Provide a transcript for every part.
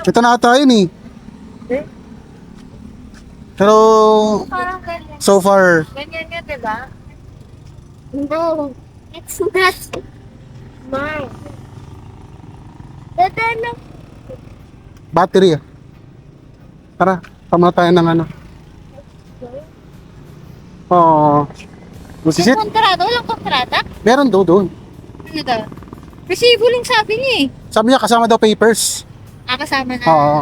Ito na ata yun eh. Eh? Pero, Parang ganyan. so far, Ganyan nga, diba? No, it's not mine. Dada lang. battery ah. Tara, tama tayo ng ano. Oo. Busisit? May kontrata? Walang kontrata? Meron doon. Ano daw? Resibo lang sabi niya eh. Sabi niya kasama daw papers. Kasama na. Oo.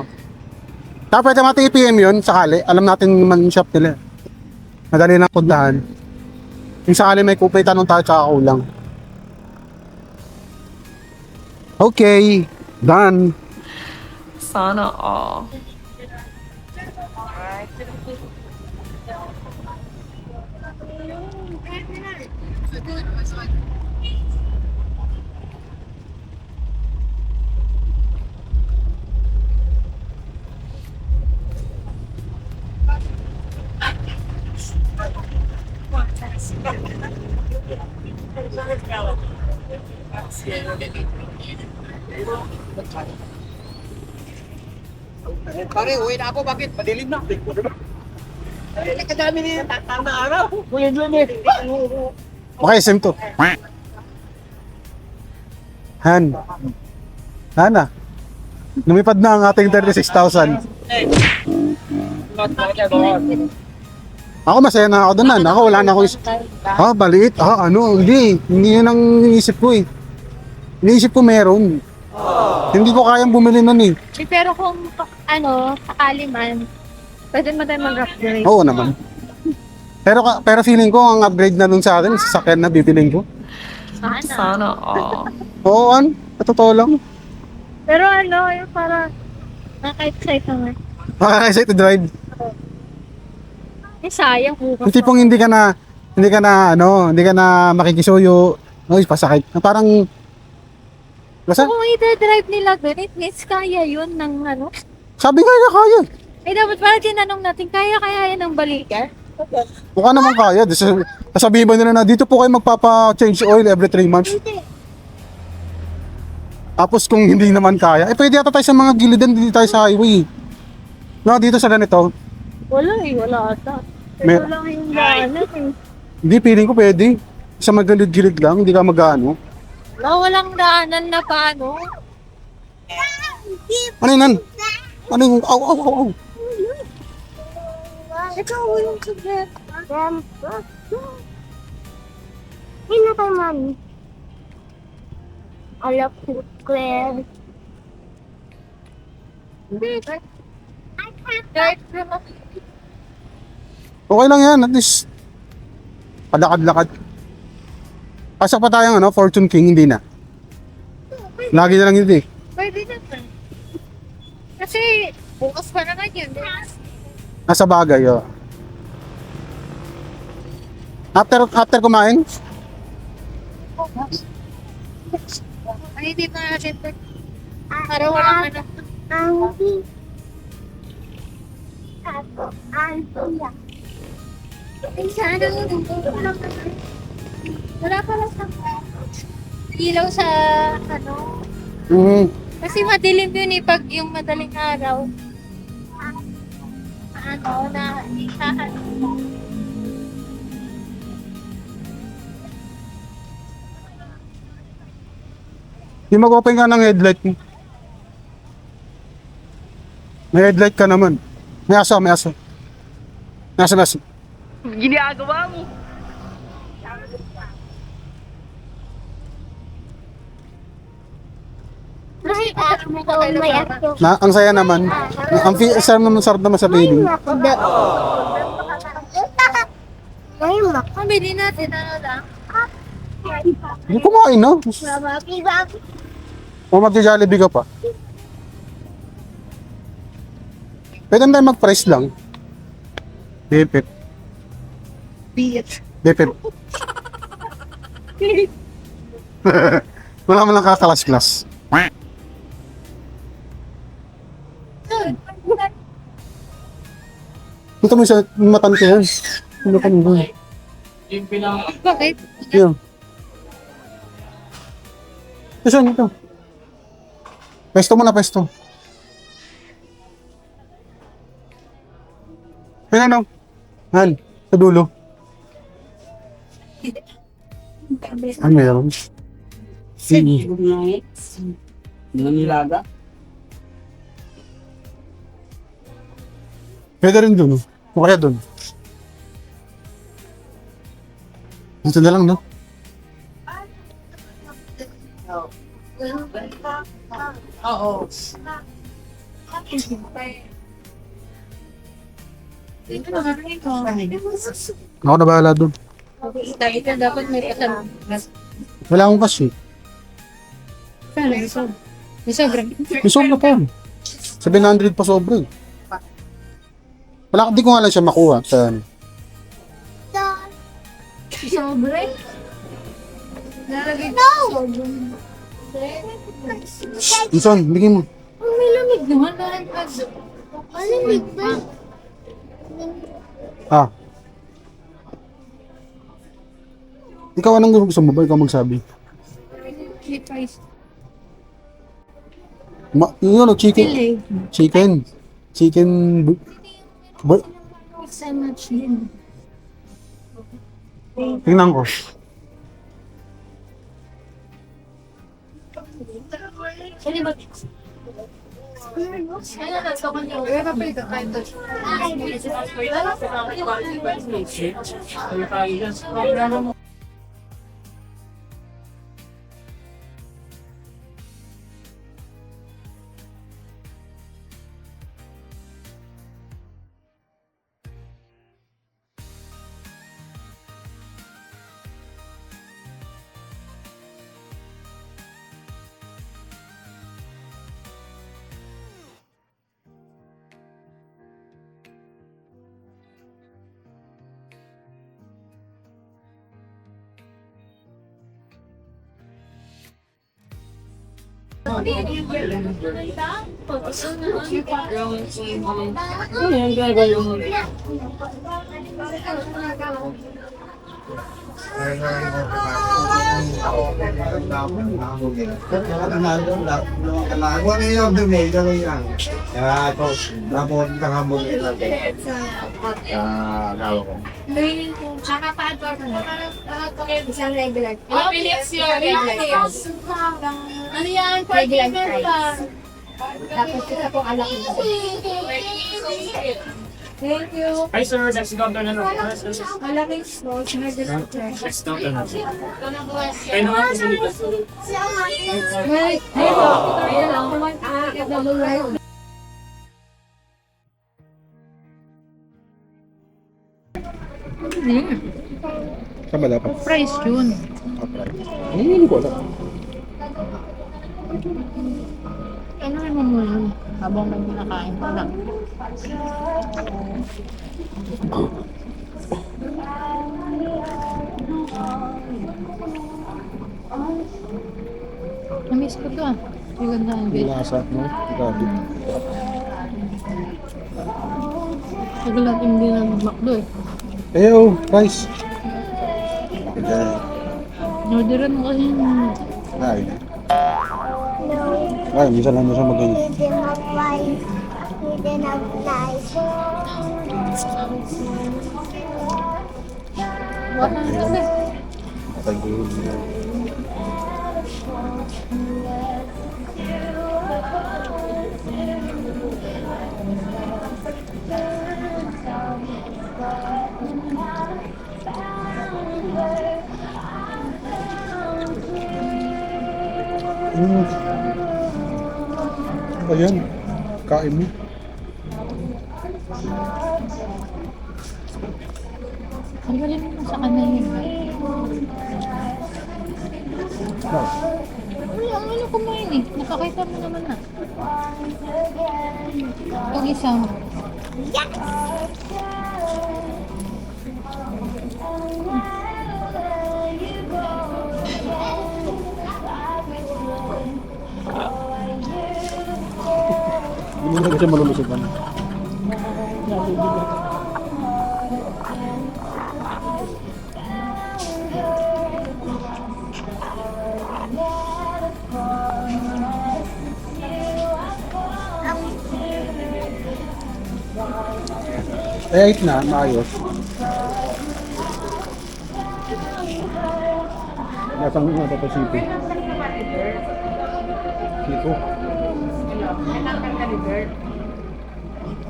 Tapos pwede natin i-PM yun, sakali. Alam natin man yung shop nila. Madali na puntahan. Yung sakali may kupay, tanong tayo tsaka kulang. Okay, done. Sana all. Pare, uwi na ako. Bakit? Madilim na. Kadami niya. Tatang na araw. Uwi doon eh. Okay, sim to. Han. Hana. Lumipad na ang ating 36,000. Ako masaya na ako doon. Ako wala na ako maliit. Hindi. Hindi yun ang iniisip ko eh. Iniisip ko meron. Hindi ko kayang bumili nun eh. Pero kung sakali man, pwede mo tayo mag-upgrade. Oo naman. Pero feeling ko ang upgrade na nun sa akin, sasakyan na bibiling ko. Sana. Sana all. Oo, totoo lang. Pero yung para naka-excite naman. Makakaisay to drive. Sayang bukas. Yung tipong hindi ka na makikisuyo. Uy, pasakit. Parang, basta, Kung i-drive nila doon, it means kaya yun ng sabi nga niya kaya. dapat parang tinanong natin, kaya yan ng balikan? Mukha naman kaya. Sasabihin ba nila na dito po kayo magpapa-change oil every 3 months? Tapos kung hindi naman kaya, pwede yata tayo sa mga gilidan, hindi tayo sa highway. No, dito sa ganito, Wala ata. Mer- Ito lang yung daanan eh. hindi, feeling ko pwede. Sa magilid-gilid lang, hindi ka mag-ano. Walang daanan na paano. Ano yun? Ano yung, aw. Ikaw yung subject. Hindi kay mami. Alap ko, Claire. Okay lang yan, at least, palakad-lakad. Pasok pa tayong Fortune King, hindi na. Lagi na lang yun eh. Pwede naman. Kasi bukas pa naman yun. Nasa bagay, oh. After kumain, Ay, hindi pa natin. Para walang Ay, sana wala pala sa ilaw sa kasi madilim yun eh pag yung madaling araw. Na isahan. yung mag-open ka ng headlight mo. May headlight ka naman. May aso. Nasa. Ginagawa mo. Ang saya naman. Sarap naman sa feeling. Pamili natin lang. Hindi kumain, no? O magja-Jollibee ka pa. Pwede na tayo mag-price lang. Bipit. Wala man lang kakalas-klas. Ito mo siya, matan ko yan. Matan mo. Bakit? Yan. Ito. Pesto mo na, pesto. Kaya ano? Han, sa dulo. Ano meron? Sige. Nangilaga. Pwede rin dun. O kaya dun. Dito na lang, no? Oo. Ako na bahala dun. Ito dapat may kasama. Wala akong cash eh. May sobrang. May sobra pa yun. 700 pa sobra eh. Wala, di ko nga lang siya makuha sa ano. Sobre? Nalagay ko sobrang. Inson, bigyan mo. Oh, may lamig naman. Parang pag... Malamig ba? Ah. Ikaw anong gusto mo ba? Ikaw magsabi. Yun ano, chicken. Filet. Chicken. Chicken. Sandwich din. Tingnan ko. Ano ba? Ano na ito kanya? Kaya kapag kakain to. Ano yan? Regular price. Tapos isa pong alak nito. Thank you. Hi sir, next counter na lang. Malaking sauce, regular price. Next counter na. Kaya naman kasi dito. Hey, ayun lang. Double rice. Saan ba dapat? Price yun. Hindi ko alam. Ano naman mo yun? Habang may nakain ko lang. Namiss ko to ah. Yung ganda ang Yung bed. lasa, no? Grabe. Tagal natin hindi na mag-McDo eh. Eh, oh, guys. Orderan mo kasi yung... Ay. Ay, minsan lang mo siya mag-ganyan. What na lang eh. Ayan. Kain mo. Ano ba yun mo sa kanal yun? Uy, ang ano kumain eh. Nakakita mo naman na. Itong isa. Hindi mo na kasi malulusugan. Eh, 8 na, maayos. Nasaan nga ito si Sipo? Sipo?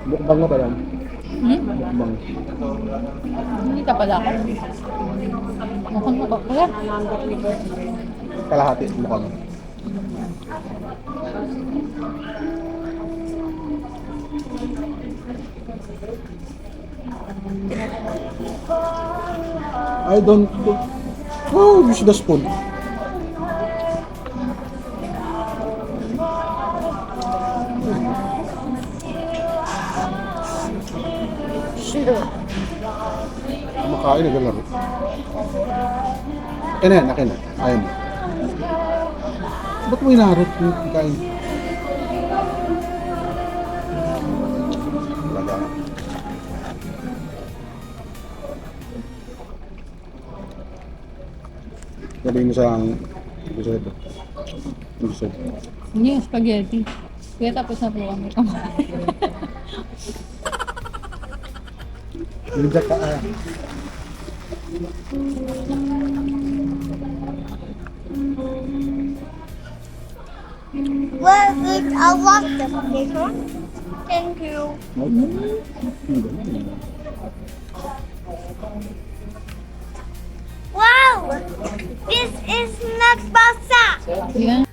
Bukbang mo pa lang. Bukbang. Hindi ka pala ako. Mukhang mo ba? Kuya? Kalahati, mukhang. I don't... Oh, use the spoon. Kumakain, naglalaro. Akin na yan, akin na. Ayaw mo. Ba't mo inarot yung kain? Talaga. Sabihin mo sa gusto ito. Gusto. Hindi yung spaghetti. Kaya tapos na po kami kumain. Hindi ka Well, it's a lot of paper. Thank you. Wow! This is not pasta. Yan.